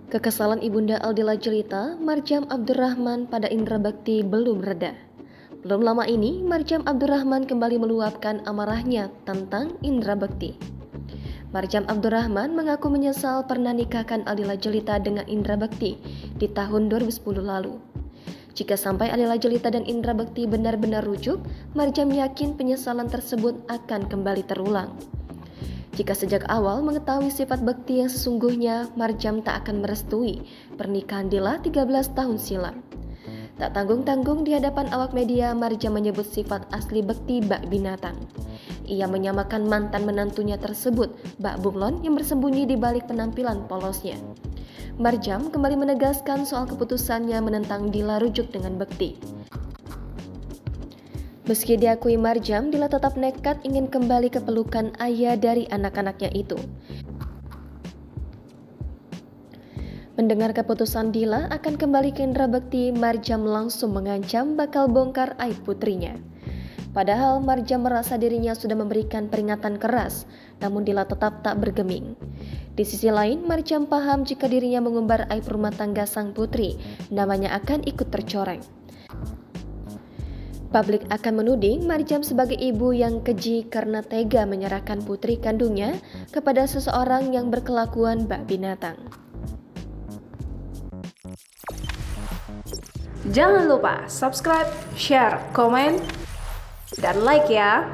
Kekesalan Ibunda Aldila Jelita, Marjam Abdurrahman pada Indra Bekti belum reda. Belum lama ini, Marjam Abdurrahman kembali meluapkan amarahnya tentang Indra Bekti. Marjam Abdurrahman mengaku menyesal pernah nikahkan Aldila Jelita dengan Indra Bekti di tahun 2010 lalu. Jika sampai Aldila Jelita dan Indra Bekti benar-benar rujuk, Marjam yakin penyesalan tersebut akan kembali terulang. Jika sejak awal mengetahui sifat Bekti yang sesungguhnya, Marjam tak akan merestui pernikahan Dila 13 tahun silam. Tak tanggung-tanggung di hadapan awak media, Marjam menyebut sifat asli Bekti bak binatang. Ia menyamakan mantan menantunya tersebut bak bunglon yang bersembunyi di balik penampilan polosnya. Marjam kembali menegaskan soal keputusannya menentang Dila rujuk dengan Bekti. Meski diakui Marjam, Dila tetap nekat ingin kembali ke pelukan ayah dari anak-anaknya itu. Mendengar keputusan Dila akan kembali ke Indra Bekti, Marjam langsung mengancam bakal bongkar aib putrinya. Padahal Marjam merasa dirinya sudah memberikan peringatan keras, namun Dila tetap tak bergeming. Di sisi lain, Marjam paham jika dirinya mengumbar aib rumah tangga sang putri, namanya akan ikut tercoreng. Publik akan menuding Marjam sebagai ibu yang keji karena tega menyerahkan putri kandungnya kepada seseorang yang berkelakuan bak binatang. Jangan lupa subscribe, share, komen, dan like ya!